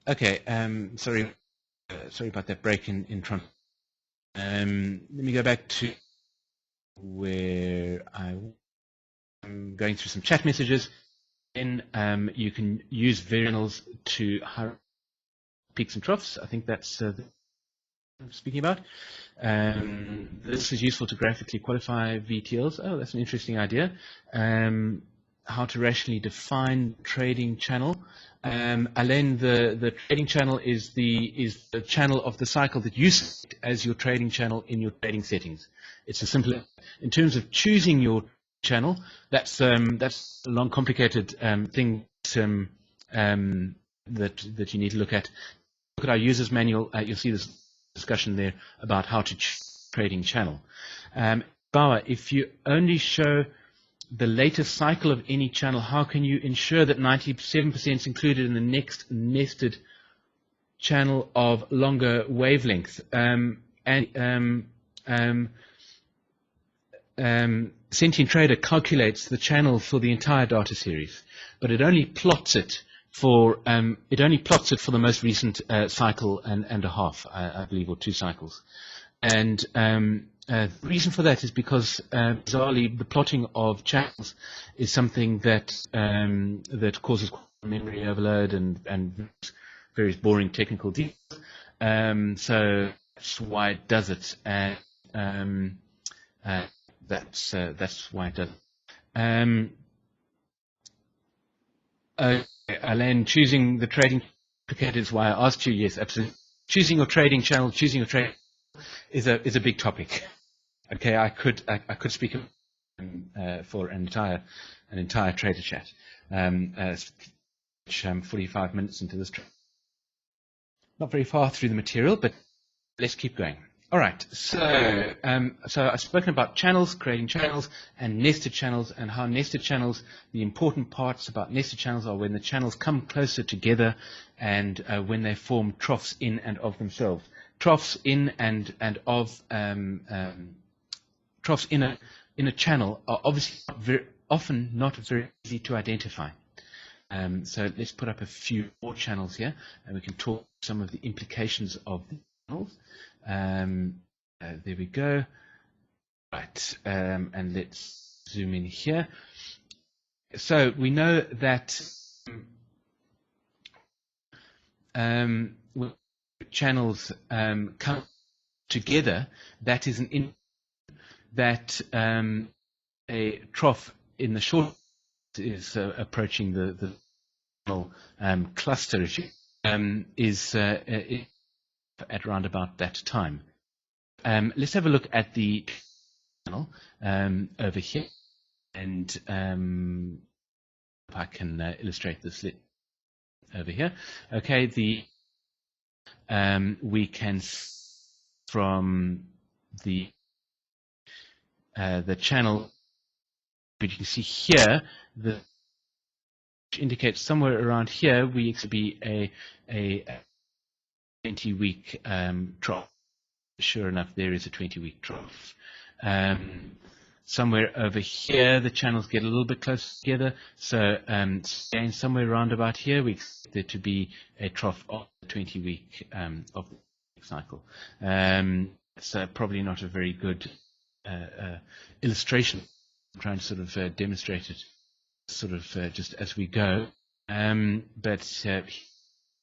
Okay, sorry about that break in Tron. Let me go back to where I'm going through some chat messages. Then you can use variables to hide peaks and troughs. I think that's what I'm speaking about. This is useful to graphically qualify VTLs. Oh, that's an interesting idea. How to rationally define trading channel. Alain, the trading channel is the channel of the cycle that you set as your trading channel in your trading settings. It's a simple. In terms of choosing your channel, that's a long, complicated thing that you need to look at. Look at our users manual. You'll see this discussion there about how to choose trading channel. Bauer, if you only show the latest cycle of any channel, how can you ensure that 97% is included in the next nested channel of longer wavelength? Sentient Trader calculates the channel for the entire data series, but it only plots it for the most recent cycle and a half, I believe, or 2 cycles. And the reason for that is because, bizarrely, the plotting of channels is something that that causes memory overload and various boring technical details. So that's why it does it, and that's why it does it. Alain, choosing the trading indicator is why I asked you. Yes, absolutely. Choosing your trading channel, is a big topic. Okay, I could speak for an entire trader chat. Which I'm 45 minutes into this. Not very far through the material, but let's keep going. All right, so I've spoken about channels, creating channels, and nested channels, and how nested channels, the important parts about nested channels are when the channels come closer together and when they form troughs in and of themselves. Troughs in and of troughs in a channel are obviously often not very easy to identify. So let's put up a few more channels here, and we can talk some of the implications of the channels. There we go. Right, and let's zoom in here. So we know that when channels come together, that is that a trough in the short is approaching the cluster issue is at around about that time. Let's have a look at the channel over here, and if I can illustrate this over here. Okay, we can from the channel, but you can see here which indicates somewhere around here we expect to be a 20-week trough. Sure enough, there is a 20-week trough. Somewhere over here, the channels get a little bit closer together. So again, somewhere around about here, we expect there to be a trough of the 20-week of the cycle. So probably not a very good illustration. I'm trying to sort of demonstrate it sort of just as we go. But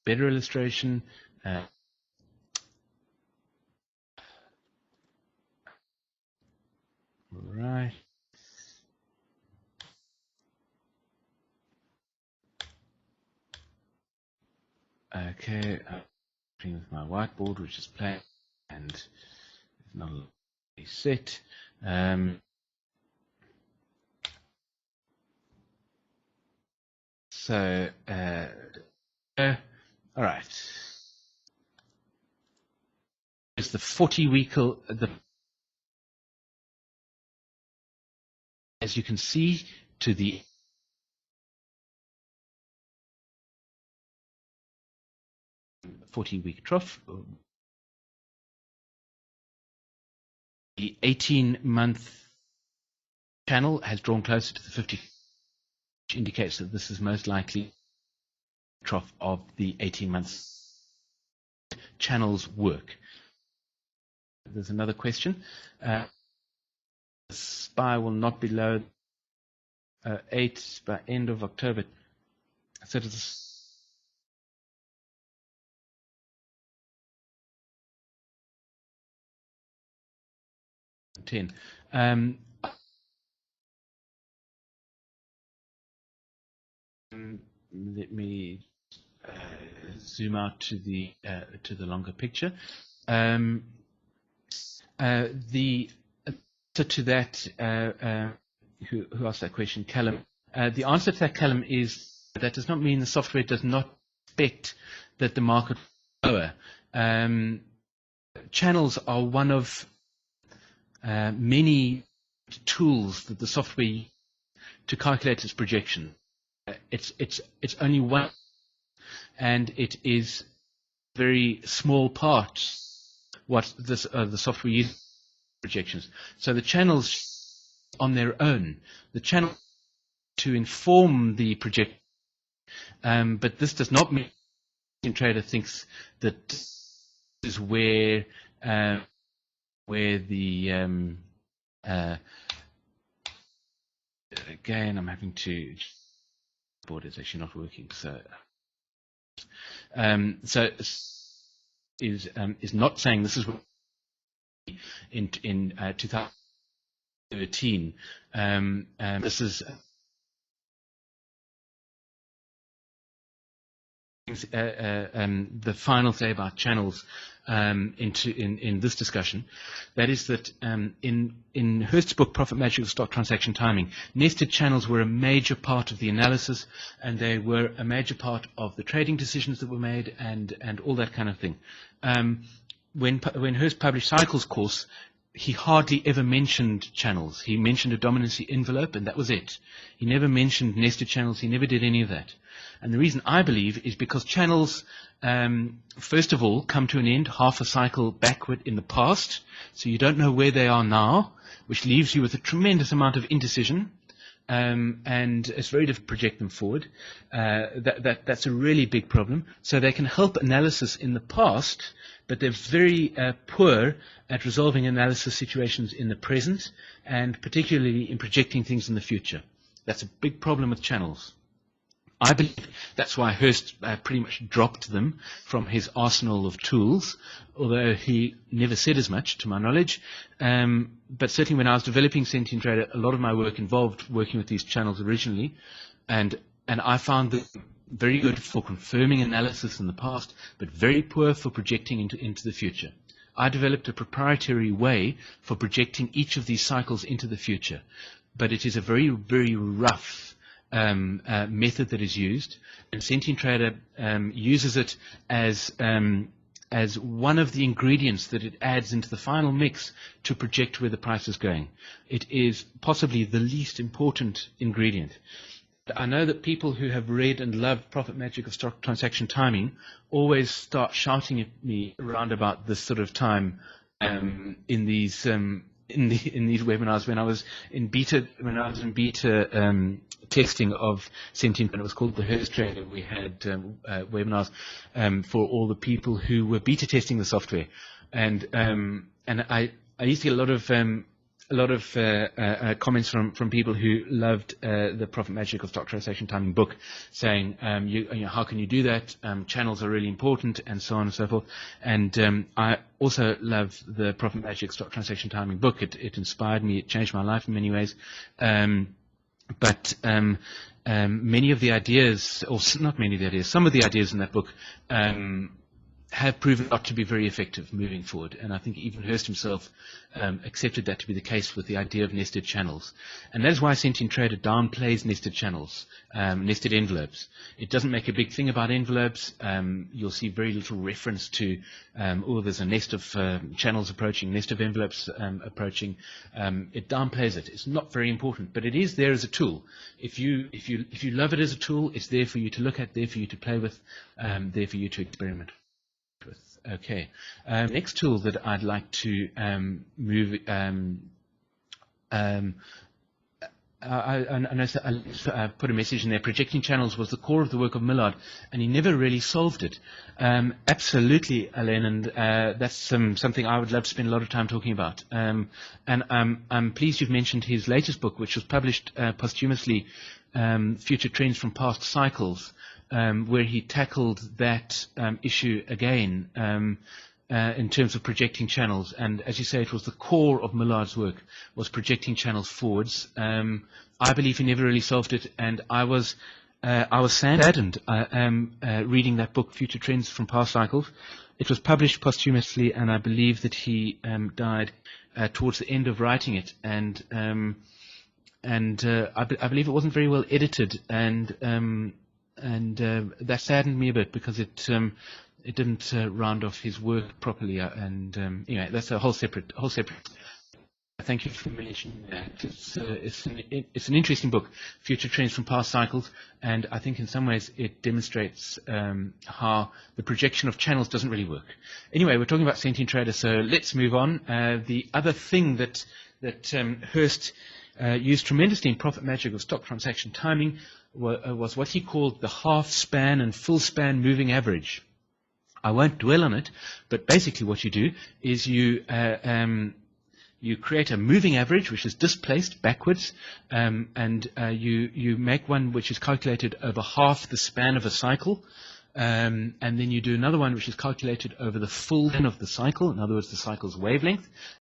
better illustration. Right. Okay. I'm playing with my whiteboard, which is playing, and it's not set. So, all right. It's the 40-week. As you can see, to the week trough. The 18-month channel has drawn closer to the 50, which indicates that this is most likely trough of the 18 months. Channels work. There's another question. SPY will not be low 8 by end of October. So it's 10. Let me zoom out to the longer picture. The answer to that, who asked that question, Callum. The answer to that, Callum, is that does not mean the software does not expect that the market will be lower. Channels are one of many tools that the software uses to calculate its projection. It's only one, and it is a very small part what this the software uses projections. So the channels on their own, the channel to inform the projection, but this does not mean the trader thinks that this is where the again I'm having to board is actually not working, so is not saying this is what in 2013. This is the final say about channels in this discussion. That is that in Hurst's book, Profit Magic of Stock Transaction Timing, nested channels were a major part of the analysis, and they were a major part of the trading decisions that were made, and all that kind of thing. When Hurst published Cycles course, he hardly ever mentioned channels. He mentioned a dominancy envelope, and that was it. He never mentioned nested channels. He never did any of that. And the reason, I believe, is because channels, first of all, come to an end half a cycle backward in the past, so you don't know where they are now, which leaves you with a tremendous amount of indecision, and it's very difficult to project them forward. That's a really big problem. So they can help analysis in the past, but they're very poor at resolving analysis situations in the present, and particularly in projecting things in the future. That's a big problem with channels. I believe that's why Hurst pretty much dropped them from his arsenal of tools, although he never said as much, to my knowledge. But certainly when I was developing Sentient Trader, a lot of my work involved working with these channels originally, and I found them very good for confirming analysis in the past, but very poor for projecting into the future. I developed a proprietary way for projecting each of these cycles into the future, but it is a very, very rough method that is used, and Sentient Trader uses it as one of the ingredients that it adds into the final mix to project where the price is going. It is possibly the least important ingredient. I know that people who have read and loved Profit Magic of Stock Transaction Timing always start shouting at me around about this sort of time in these webinars. When I was in beta testing of Sentient, and it was called the Hurst Trader, we had webinars for all the people who were beta testing the software, and I used to get a lot of comments from people who loved the Profit Magic of Stock Transaction Timing book, saying, how can you do that? Channels are really important, and so on and so forth. And I also love the Profit Magic Stock Transaction Timing book. It inspired me. It changed my life in many ways. But many of the ideas, or not many of the ideas, some of the ideas in that book have proven not to be very effective moving forward. And I think even Hurst himself accepted that to be the case with the idea of nested channels. And that is why Sentient Trader downplays nested channels, nested envelopes. It doesn't make a big thing about envelopes. You'll see very little reference to, there's a nest of channels approaching, nest of envelopes approaching. It downplays it. It's not very important, but it is there as a tool. If you love it as a tool, it's there for you to look at, there for you to play with, there for you to experiment with. Okay. Next tool that I'd like to I put a message in there. Projecting channels was the core of the work of Millard, and he never really solved it. Absolutely, Alain, and that's something I would love to spend a lot of time talking about. And I'm pleased you've mentioned his latest book, which was published posthumously, Future Trends from Past Cycles, where he tackled that issue again. In terms of projecting channels, and as you say, it was the core of Millard's work, was projecting channels forwards. I believe he never really solved it, and I was saddened reading that book, Future Trends from Past Cycles. It was published posthumously, and I believe that he died towards the end of writing it, and I believe it wasn't very well edited, and that saddened me a bit because it didn't round off his work properly, and anyway, that's a whole separate. Thank you for mentioning that. It's an interesting book, Future Trends from Past Cycles, and I think in some ways it demonstrates how the projection of channels doesn't really work. Anyway, we're talking about Sentient Trader, so let's move on. The other thing that Hurst used tremendously in Profit Magic of stock transaction timing was what he called the half span and full span moving average. I won't dwell on it, but basically what you do is you create a moving average which is displaced backwards, and you make one which is calculated over half the span of a cycle, and then you do another one which is calculated over the full span of the cycle, in other words, the cycle's wavelength,